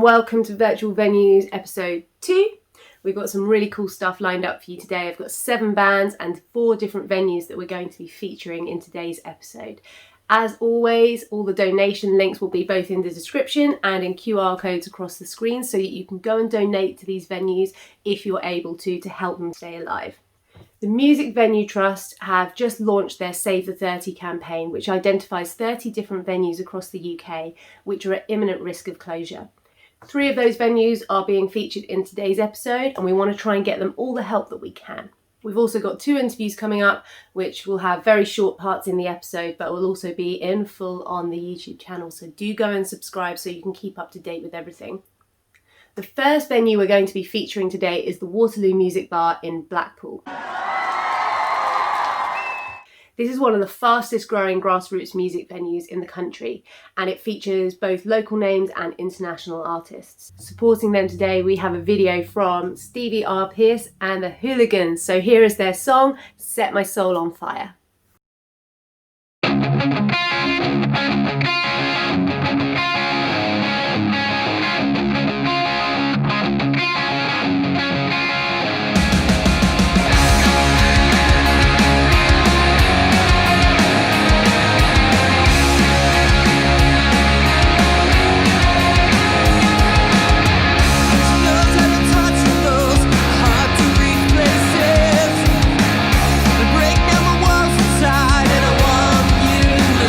welcome to Virtual Venues episode 2. We've got some really cool stuff lined up for you today. I've got 7 bands and 4 different venues that we're going to be featuring in today's episode. As always, all the donation links will be both in the description and in QR codes across the screen so that you can go and donate to these venues if you're able to help them stay alive. The Music Venue Trust have just launched their Save the 30 campaign, which identifies 30 different venues across the UK which are at imminent risk of closure. 3 of those venues are being featured in today's episode, and we want to try and get them all the help that we can. We've also got 2 interviews coming up, which will have very short parts in the episode, but will also be in full on the YouTube channel. So do go and subscribe so you can keep up to date with everything. The first venue we're going to be featuring today is the Waterloo Music Bar in Blackpool. This is one of the fastest growing grassroots music venues in the country, and it features both local names and international artists. Supporting them today, we have a video from Stevie, R.Pearce and the Hooligans. So here is their song, Set My Soul on Fire. Break down my walls inside, and I want you to know.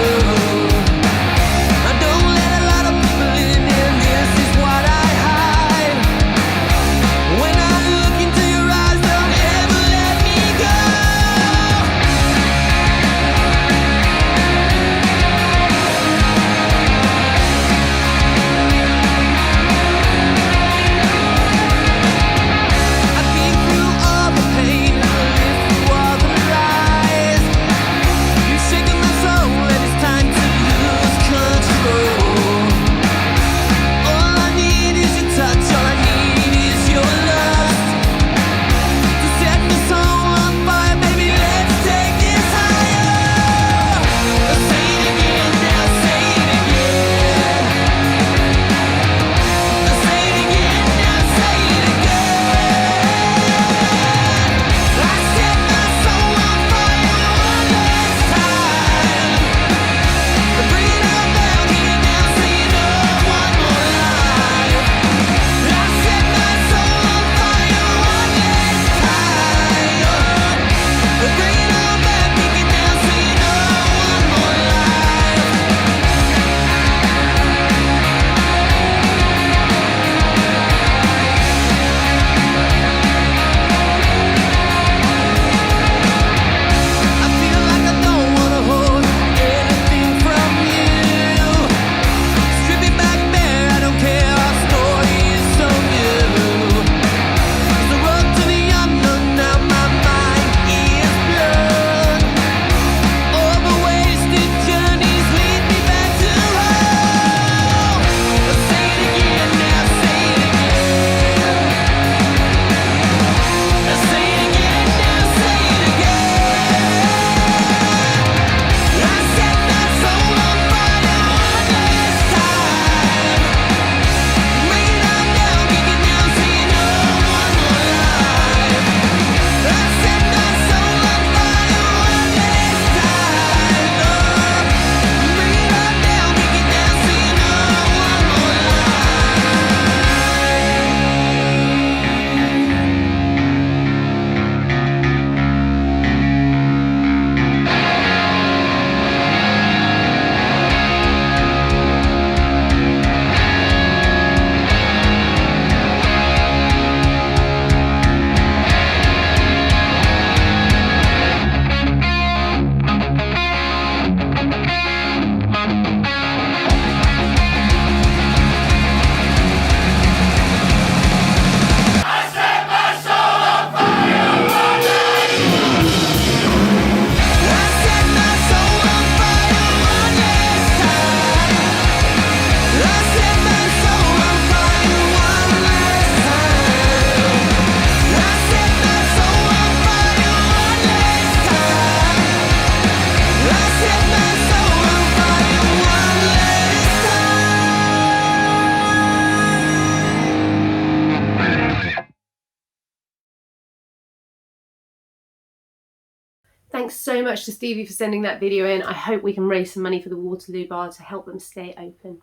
Thanks so much to Stevie for sending that video in. I hope we can raise some money for the Waterloo bar to help them stay open.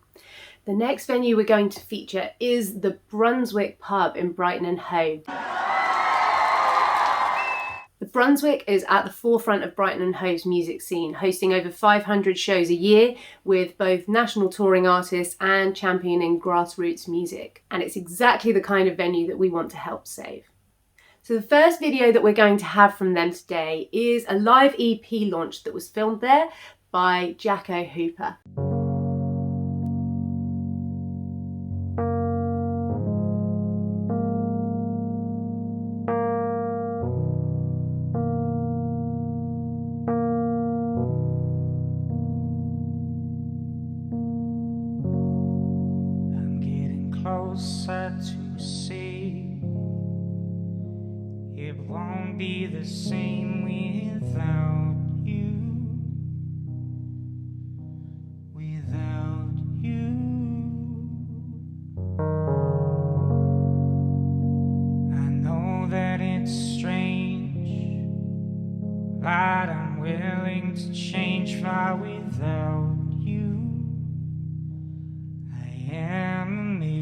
The next venue we're going to feature is the Brunswick Pub in Brighton and Hove. The Brunswick is at the forefront of Brighton and Hove's music scene, hosting over 500 shows a year with both national touring artists and championing grassroots music. And it's exactly the kind of venue that we want to help save. So the first video that we're going to have from them today is a live EP launch that was filmed there by Jacko Hooper. Closer to see it won't be the same without you, without you. I know that it's strange, but I'm willing to change for without you. I am a me.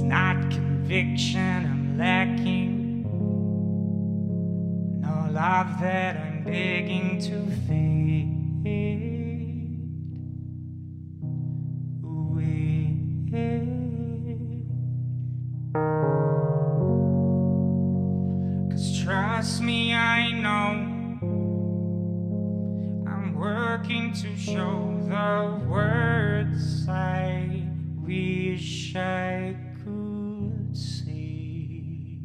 Not conviction I'm lacking, no love that I'm begging to fade away. 'Cause trust me, I know I'm working to show the words I wish I could see.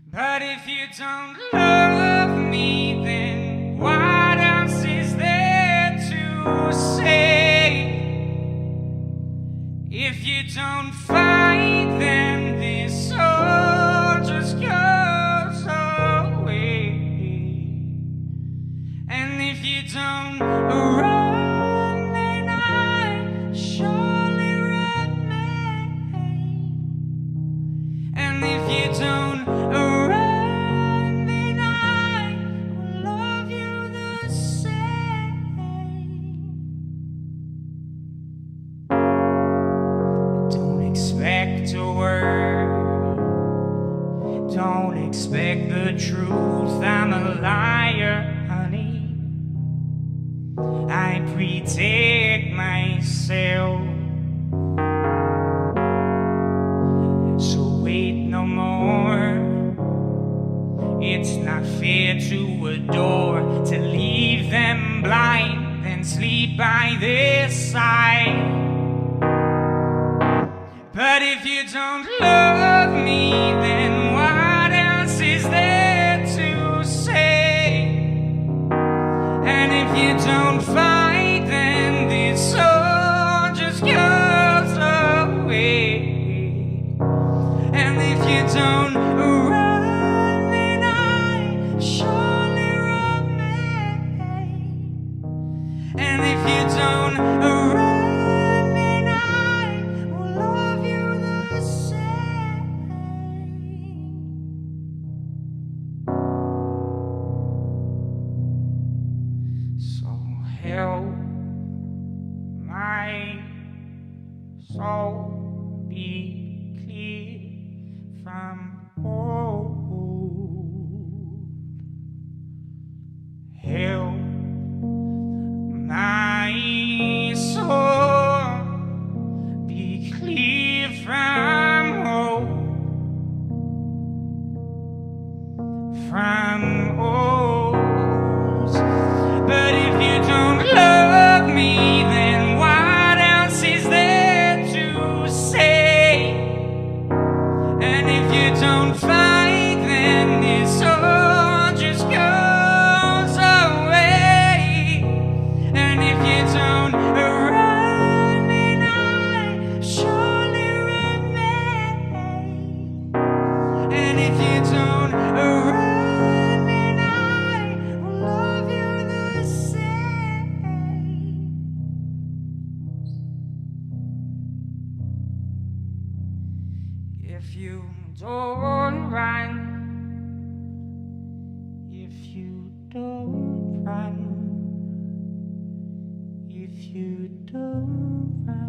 But if you don't love me, then what else is there to say? If you don't fight, then this all just goes away. And if you don't run, then I surely remain. And if you don't run, then I will love you the same. Don't expect a word, don't expect the truth. I'm a liar, honey. I protect myself. So wait no more. It's not fair to adore, to leave them blind, then sleep by their side. But if you don't love me, then what else is there to say? And if you don't fight, then this all just goes away. And if you don't run, then I surely remain. And if you don't run, then I will love you the same. So help my soul be clear from hope. Help my soul be clear from hope, from oaths. But if you don't love me, then what else is there to say? And if you don't you don't run, if you don't run, if you don't run.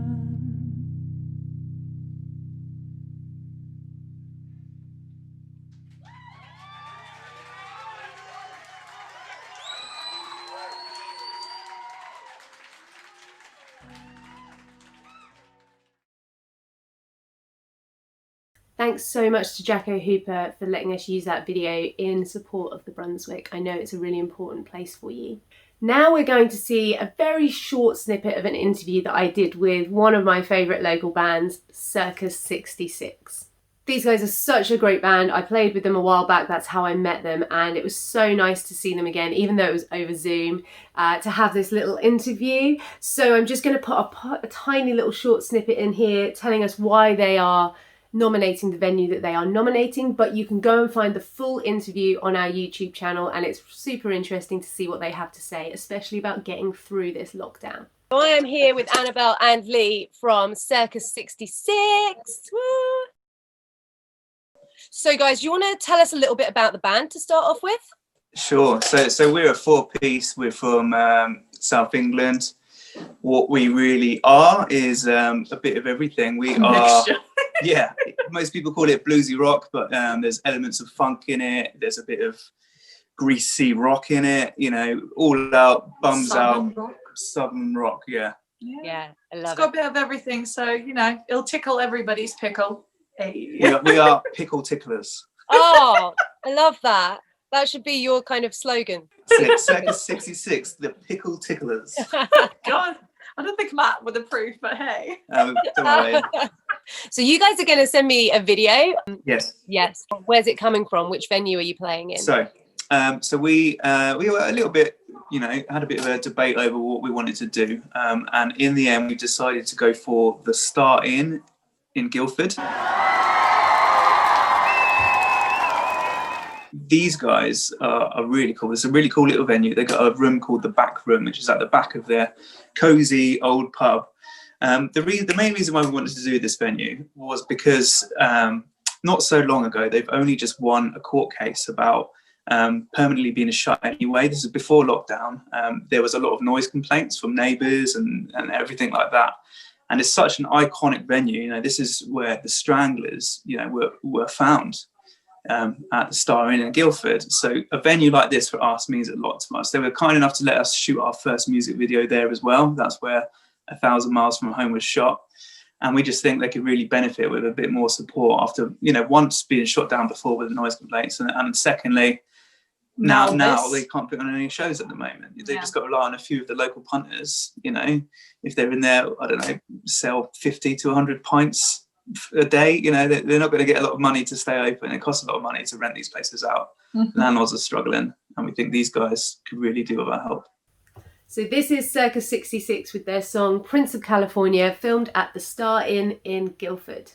Thanks so much to Jacko Hooper for letting us use that video in support of the Brunswick. I know it's a really important place for you. Now we're going to see a very short snippet of an interview that I did with one of my favourite local bands, Circus 66. These guys are such a great band. I played with them a while back, that's how I met them, and it was so nice to see them again, even though it was over Zoom, to have this little interview. So I'm just going to put a tiny little short snippet in here telling us why they are nominating the venue that they are nominating, but you can go and find the full interview on our YouTube channel, and it's super interesting to see what they have to say, especially about getting through this lockdown. I am here with Annabelle and Lee from Circus 66. Woo! So guys, you want to tell us a little bit about the band to start off with? Sure. So we're a four-piece. We're from South England. What we really are is a bit of everything. We are, yeah, most people call it bluesy rock, but there's elements of funk in it. There's a bit of greasy rock in it, you know, all out, bums out, southern rock, yeah. Yeah, I love it. It's got a bit of everything, so, you know, it'll tickle everybody's pickle. We are pickle ticklers. Oh, I love that. That should be your kind of slogan. Circus 66, the pickle ticklers. God, I don't think Matt would approve, but hey. Don't worry. So you guys are going to send me a video? Yes. Yes. Where's it coming from? Which venue are you playing in? So we were a little bit, you know, had a bit of a debate over what we wanted to do. And in the end, we decided to go for the Star Inn in Guildford. These guys are really cool. It's a really cool little venue. They've got a room called the Back Room, which is at the back of their cosy old pub. The main reason why we wanted to do this venue was because not so long ago, they've only just won a court case about permanently being shut anyway. This is before lockdown. There was a lot of noise complaints from neighbours and everything like that. And it's such an iconic venue. You know, this is where the Stranglers, you know, were found. At the Star Inn in Guildford. So a venue like this for us means a lot to us. They were kind enough to let us shoot our first music video there as well. That's where 1,000 Miles from Home was shot. And we just think they could really benefit with a bit more support after, you know, once being shot down before with the noise complaints. And secondly, now they can't put on any shows at the moment. They've just got to rely on a few of the local punters, you know, if they're in there, I don't know, sell 50 to 100 pints a day, you know, they're not going to get a lot of money to stay open. It costs a lot of money to rent these places out. Landlords are struggling, and we think these guys could really do with our help. So this is Circus 66 with their song Prince of California, filmed at the Star Inn in Guildford.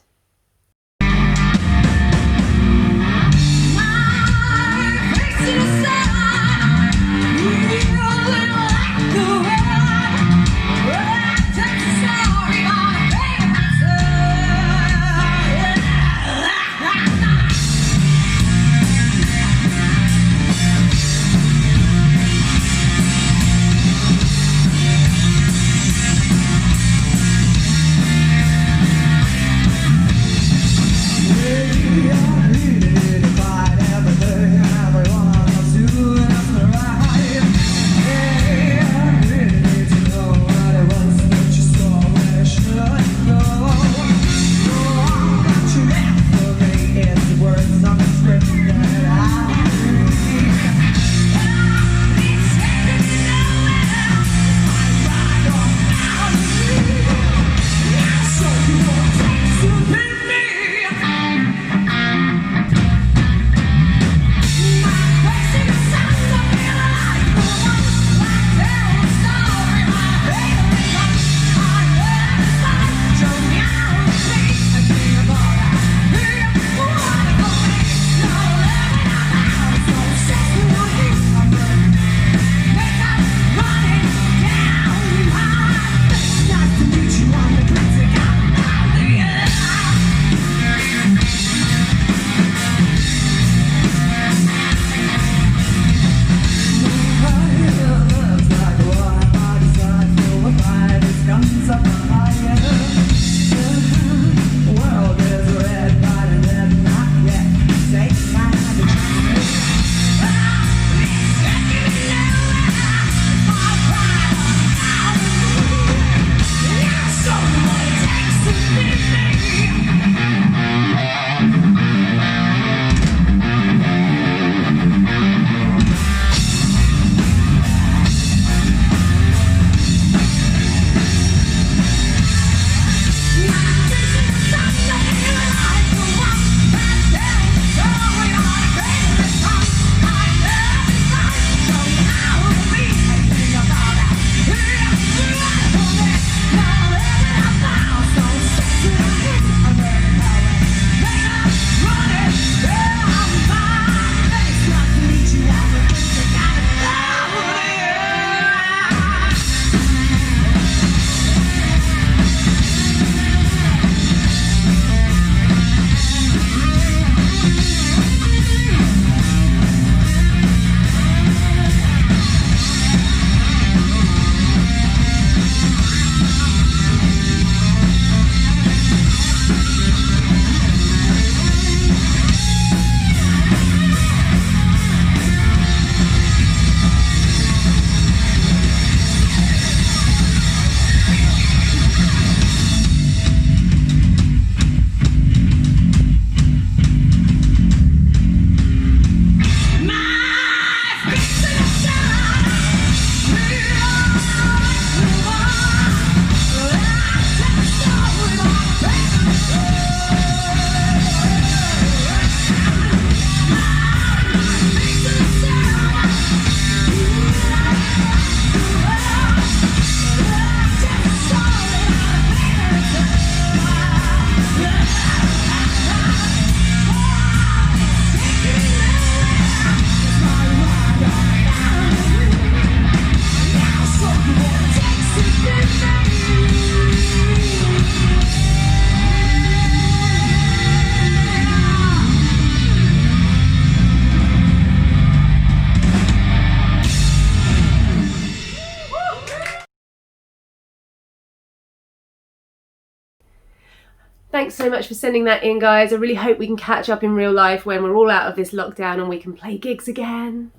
Thanks so much for sending that in, guys. I really hope we can catch up in real life when we're all out of this lockdown and we can play gigs again.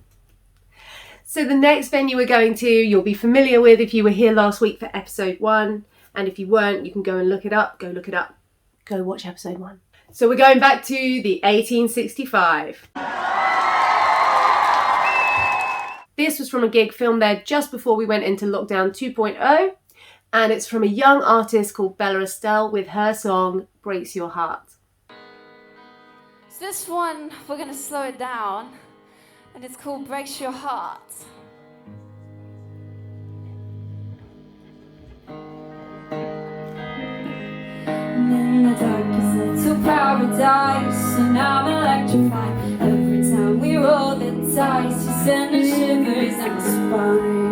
So the next venue we're going to, you'll be familiar with if you were here last week for episode 1. And if you weren't, you can go and look it up. Go look it up. Go watch episode 1. So we're going back to the 1865. This was from a gig filmed there just before we went into lockdown 2.0. And it's from a young artist called Estelle with her song, Breaks Your Heart. So this one, we're going to slow it down, and it's called Breaks Your Heart. And in the darkest little paradise, and I'm electrified. Every time we roll the dice, you send the shivers down the spine.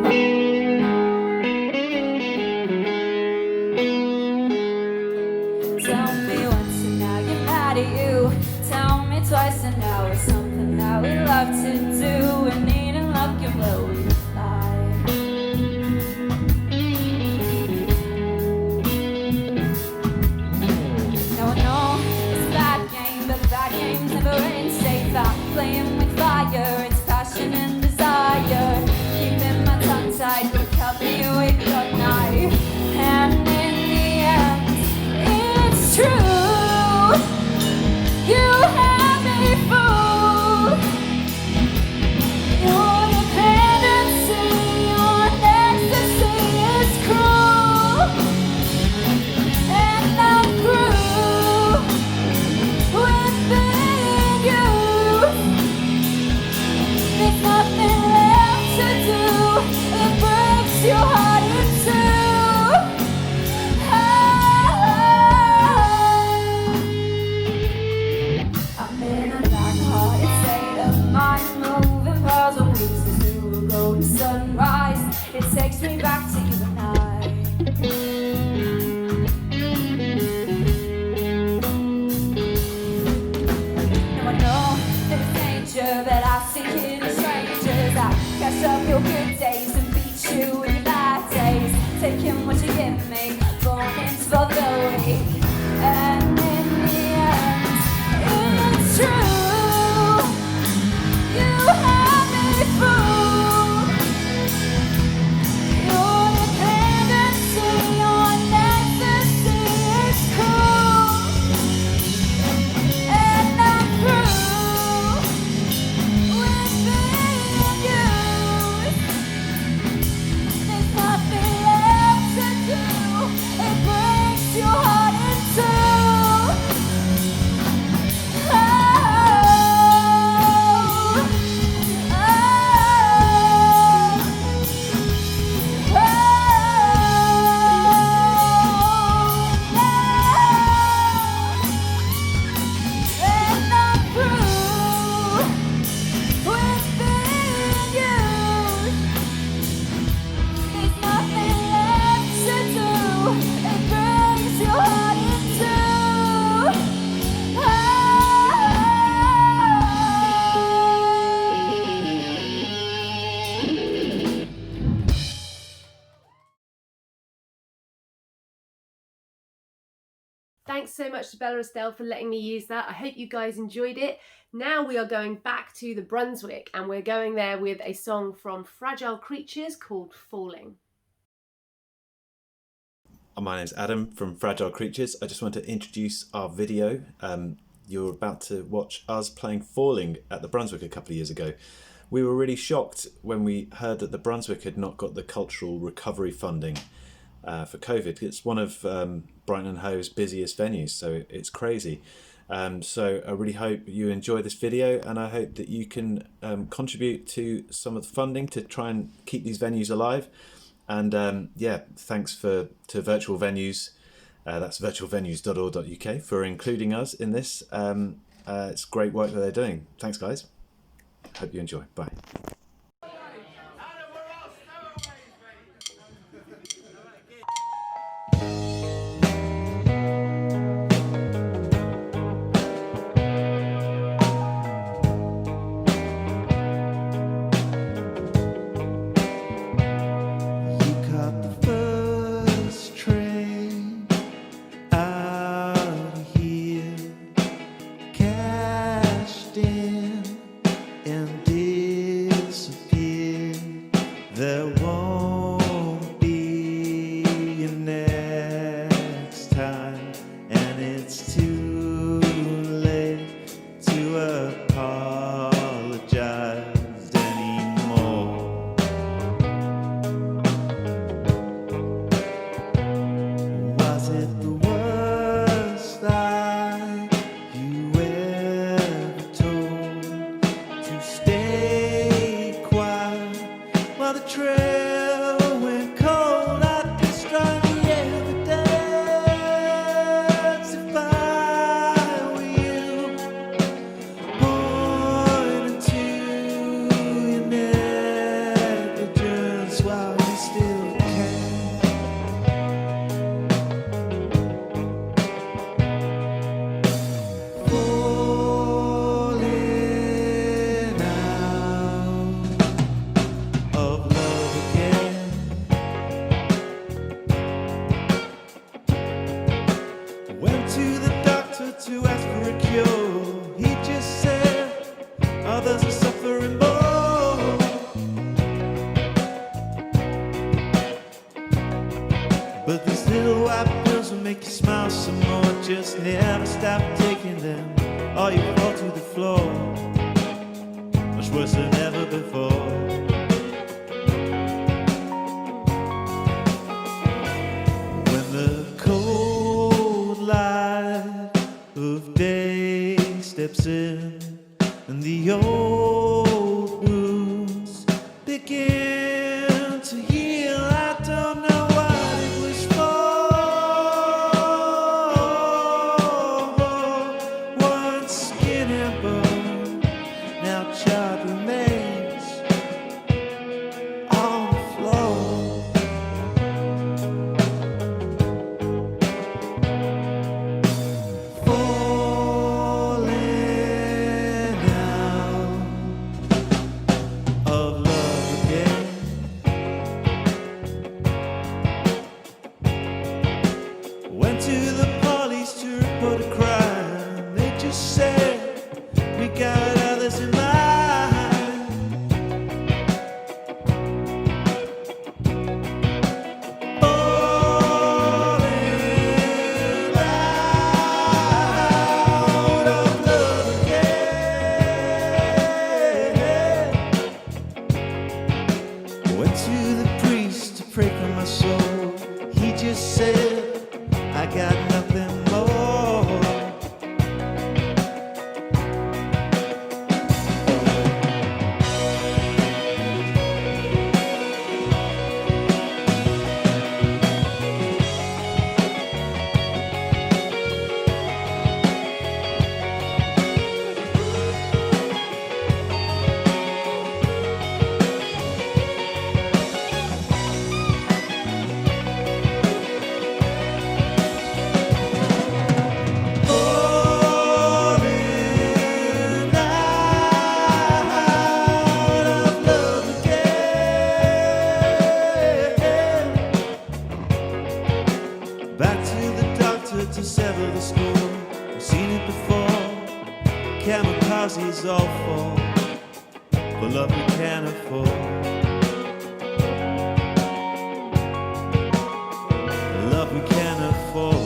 Tell me once and now you're mad at you. Tell me twice and now it's something that we love to do. We need a luck and will we fly. Now I know it's a bad game, but bad games never end safe. I'm playing with fire, it's passion and desire. Keeping my tongue tied, look help me wake up night. And in the end, it's true. You have me fooled. Your dependency on ecstasy is cruel, and I'm through with being used. There's nothing left to do. It breaks your heart in two. I'm in a dark-hearted state of mind, moving puzzle pieces through a golden sunrise. It takes me back to you and I. Now I know there's danger, but I see hidden strangers. I catch up your good days and beat you in your bad days. Taking what you give me, moments for the week. And in the end, it's true. You have me fooled. Your dependency on ecstasy is cruel, and I'm through with being used. There's nothing left to do. It breaks your heart in two. Thanks so much to Estelle for letting me use that. I hope you guys enjoyed it. Now we are going back to the Brunswick and we're going there with a song from Fragile Creatures called Falling. My name's Adam from Fragile Creatures. I just want to introduce our video. You're about to watch us playing Falling at the Brunswick a couple of years ago. We were really shocked when we heard that the Brunswick had not got the cultural recovery funding for COVID. It's one of Brighton and Hove's busiest venues, so it's crazy. So I really hope you enjoy this video, and I hope that you can contribute to some of the funding to try and keep these venues alive. And yeah, thanks to Virtual Venues, that's virtualvenues.org.uk, for including us in this. It's great work that they're doing. Thanks, guys. Hope you enjoy. Bye. Out you smile some more. Just never stop taking them, or you fall to the floor, much worse than ever before. When the cold light of day steps in and the old wounds begin to heal, I don't know what it was for. Once skin and bone, now charred remains on the floor. Falling out of love again. Went to the police to report a crime. They just said we got others in mind. Falling out of love again. Went to the priest to pray for my soul. He just said, I got nothing more. Falling out of love again. Back to the doctor to settle the score. I've seen it before. Kamikazes all fall for love we can't afford. Love we can't afford.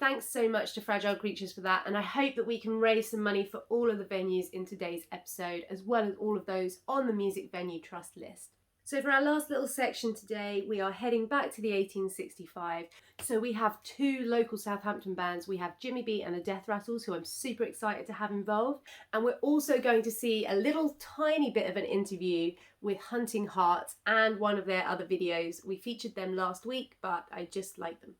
Thanks so much to Fragile Creatures for that, and I hope that we can raise some money for all of the venues in today's episode, as well as all of those on the Music Venue Trust list. So for our last little section today, we are heading back to the 1865. So we have two local Southampton bands. We have Jimmy B and the Death Rattles, who I'm super excited to have involved. And we're also going to see a little tiny bit of an interview with Hunting Hearts and one of their other videos. We featured them last week, but I just like them.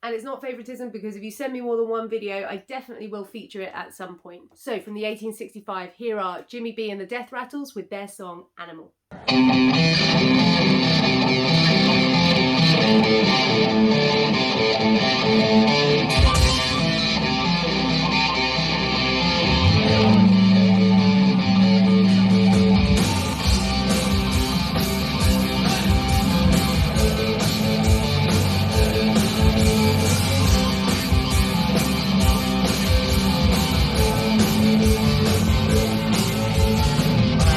And it's not favouritism, because if you send me more than one video, I definitely will feature it at some point. So from the 1865, here are Jimmy B and the Death Rattles with their song Animal. I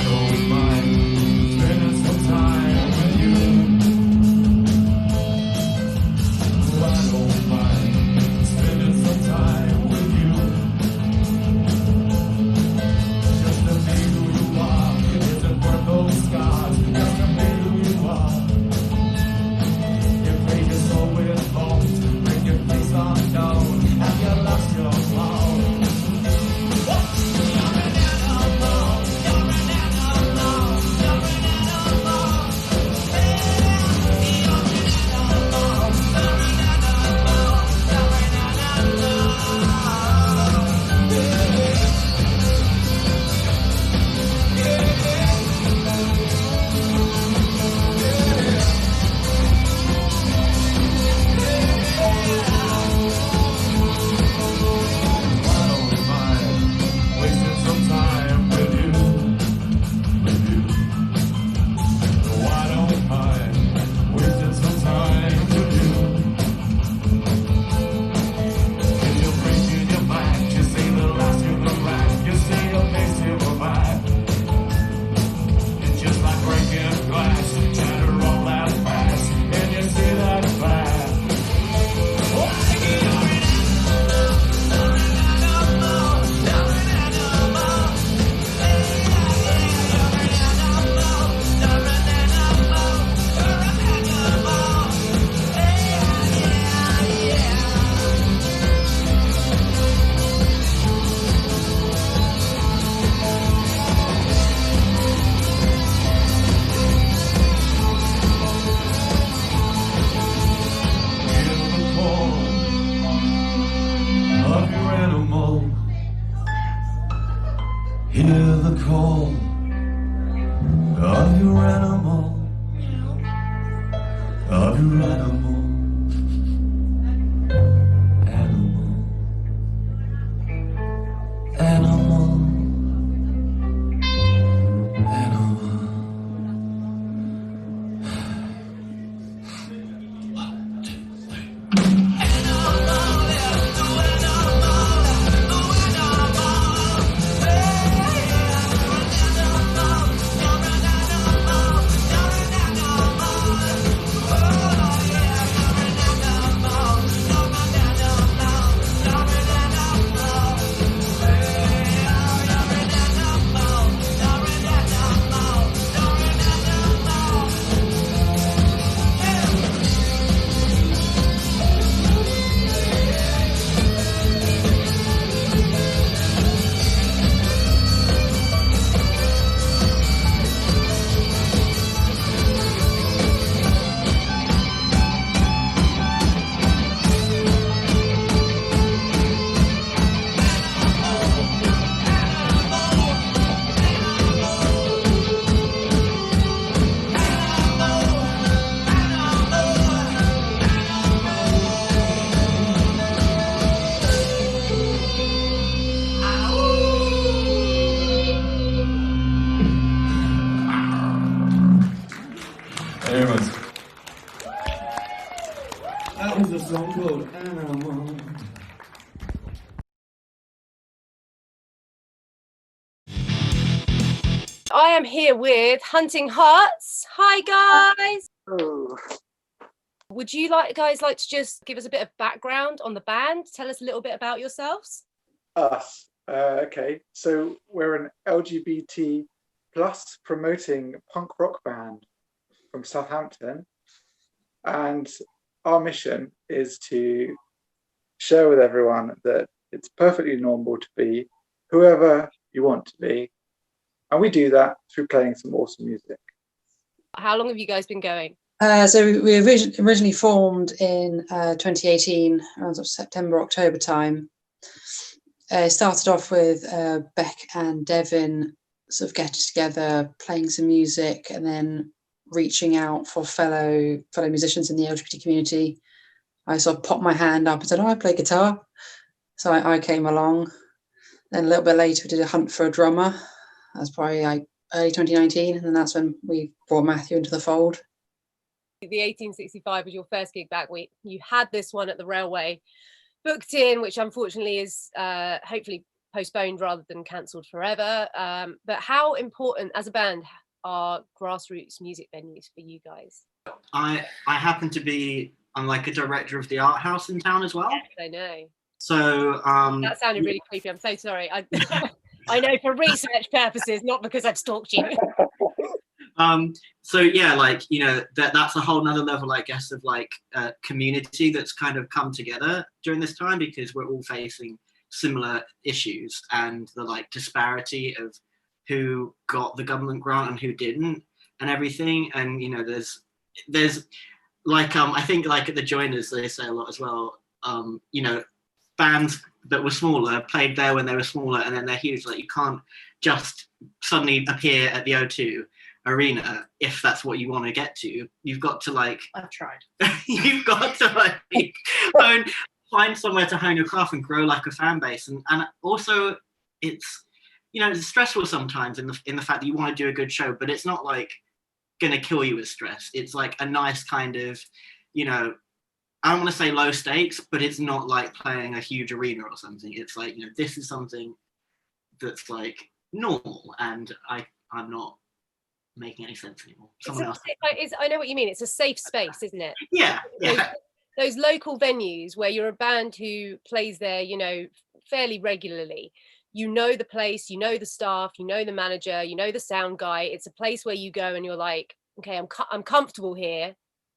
don't mind. Hear the call of your animal, of your animal, animal, animal, animal. One, two, three. Anyways, that was a song called Animal. I am here with Hunting Hearts. Hi guys. Would you guys like to just give us a bit of background on the band? Tell us a little bit about yourselves. Us. Okay, so we're an LGBT plus promoting punk rock band from Southampton, and our mission is to share with everyone that it's perfectly normal to be whoever you want to be, and we do that through playing some awesome music. How long have you guys been going? So we originally formed in 2018, around sort of September, October time. Started off with Beck and Devin sort of getting together, playing some music, and then reaching out for fellow musicians in the LGBT community. I sort of popped my hand up and said, "Oh, I play guitar." So I came along. Then a little bit later, we did a hunt for a drummer. That was probably like early 2019, and then that's when we brought Matthew into the fold. The 1865 was your first gig back. You had this one at the Railway booked in, which unfortunately is hopefully postponed rather than cancelled forever. But how important as a band are grassroots music venues for you guys? I happen to be, I'm like a director of the art house in town as well. Yes, I know. So that sounded really creepy. I'm so sorry. I know for research purposes, not because I've stalked you. So yeah, like, you know, that's a whole nother level, I guess, of like community that's kind of come together during this time, because we're all facing similar issues and the like disparity of who got the government grant and who didn't and everything. And, you know, there's like, I think like at the Joiners, they say a lot as well, you know, bands that were smaller played there when they were smaller, and then they're huge. Like, you can't just suddenly appear at the O2 arena if that's what you want to get to. You've got to like, I've tried. You've got to like find somewhere to hone your craft and grow like a fan base. And also it's, you know, it's stressful sometimes in the fact that you want to do a good show, but it's not like gonna kill you with stress. It's like a nice kind of, you know, I don't want to say low stakes, but it's not like playing a huge arena or something. It's like, you know, this is something that's like normal, and I'm not making any sense anymore. I know what you mean. It's a safe space, isn't it? Yeah. Those local venues where you're a band who plays there, you know, fairly regularly. You know the place, you know the staff, you know the manager, you know the sound guy. It's a place where you go and you're like, okay, I'm comfortable here.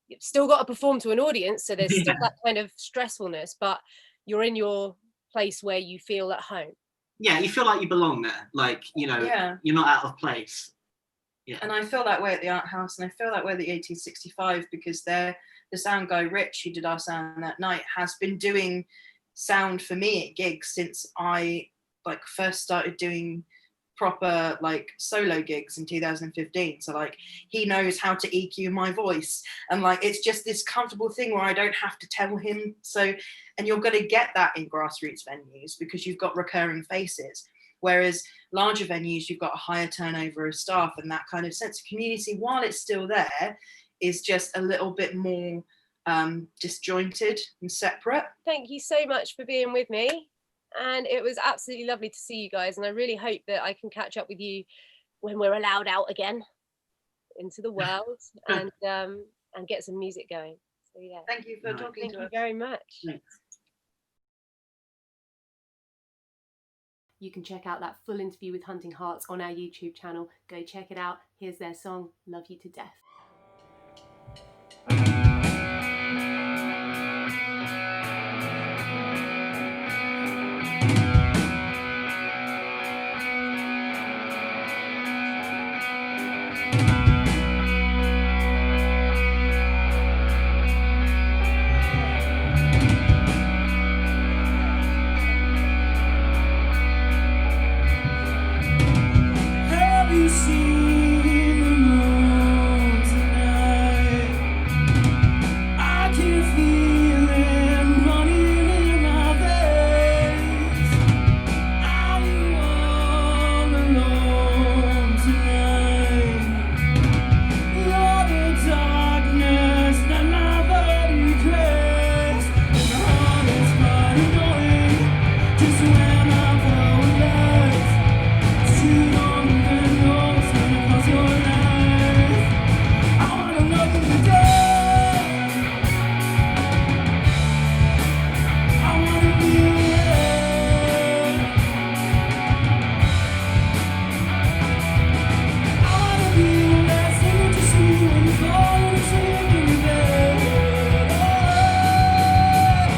You've still got to perform to an audience, so there's still that kind of stressfulness, but you're in your place where you feel at home. Yeah, you feel like you belong there. Like, you know, you're not out of place. Yeah. And I feel that way at the Art House, and I feel that way at the 1865, because the sound guy, Rich, who did our sound that night, has been doing sound for me at gigs since I like first started doing proper like solo gigs in 2015, so like he knows how to EQ my voice, and like it's just this comfortable thing where I don't have to tell him. So, and you're going to get that in grassroots venues because you've got recurring faces, whereas larger venues you've got a higher turnover of staff, and that kind of sense of community, while it's still there, is just a little bit more disjointed and separate. Thank you so much for being with me. And it was absolutely lovely to see you guys, and I really hope that I can catch up with you when we're allowed out again into the world and get some music going. So yeah. Thank you for talking to us. Thank you very much. Thanks. You can check out that full interview with Hunting Hearts on our YouTube channel. Go check it out. Here's their song, Love You to Death. Have you seen the moon tonight? I can feel it running in my veins. Are you all alone tonight? You're the darkness that my body craves, and my heart is running away just when I paralyze. You don't even know what's gonna cause your life. I wanna love you to death. I wanna be there. I wanna be the last thing that you see when you fall asleep in your bed.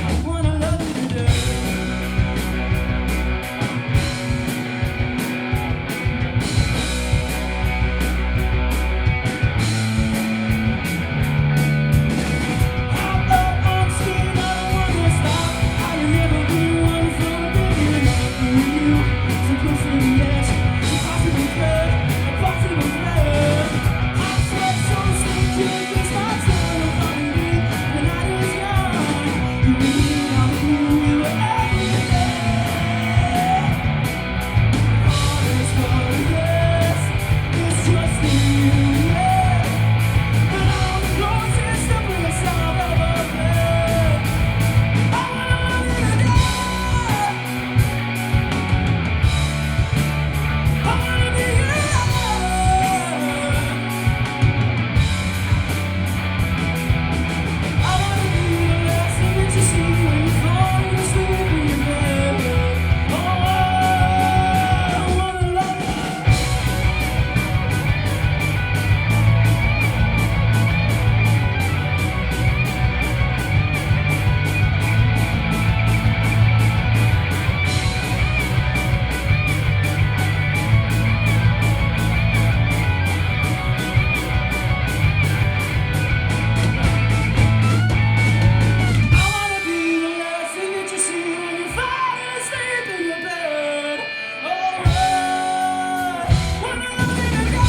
I wanna love you to death. Hop up on screen, I don't wanna stop. I will never be one for giving up for you. So close to the edge, impossible thread, impossible thread. I sweat so sweet, you against my turn. I'm falling deep, the night is young. You really are who you were every day. All is for yes, it's just you, yeah. But I'm the closest to bliss I've ever been. I wanna love you to death. I wanna be yours. I wanna be the last thing that you see when you fall asleep in your bed. Oh, I wanna love you. I wanna be the last thing that you see when you fall asleep in your bed. Oh, I wanna love you to death.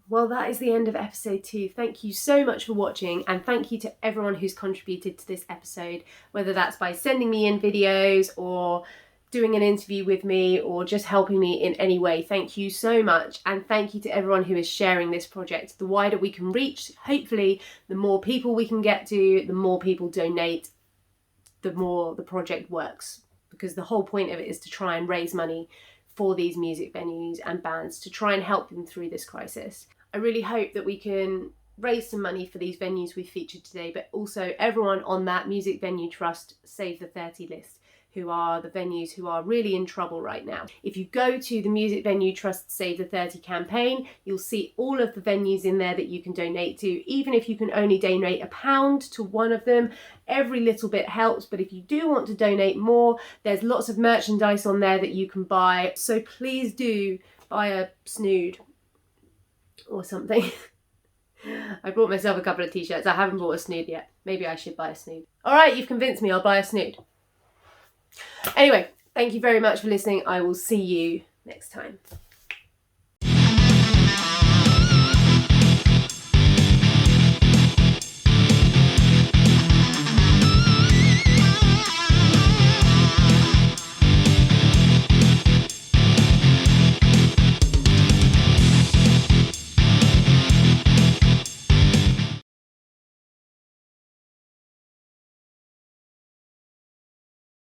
Well, that is the end of episode 2. Thank you so much for watching, and thank you to everyone who's contributed to this episode, whether that's by sending me in videos or doing an interview with me or just helping me in any way. Thank you so much, and thank you to everyone who is sharing this project. The wider we can reach, hopefully the more people we can get to, the more people donate, the more the project works, because the whole point of it is to try and raise money for these music venues and bands to try and help them through this crisis. I really hope that we can raise some money for these venues we've featured today, but also everyone on that Music Venue Trust Save the 30 list who are the venues who are really in trouble right now. If you go to the Music Venue Trust Save the 30 campaign, you'll see all of the venues in there that you can donate to. Even if you can only donate £1 to one of them, every little bit helps. But if you do want to donate more, there's lots of merchandise on there that you can buy. So please do buy a snood or something. I bought myself a couple of t-shirts. I haven't bought a snood yet. Maybe I should buy a snood. All right, you've convinced me. I'll buy a snood. Anyway, thank you very much for listening. I will see you next time.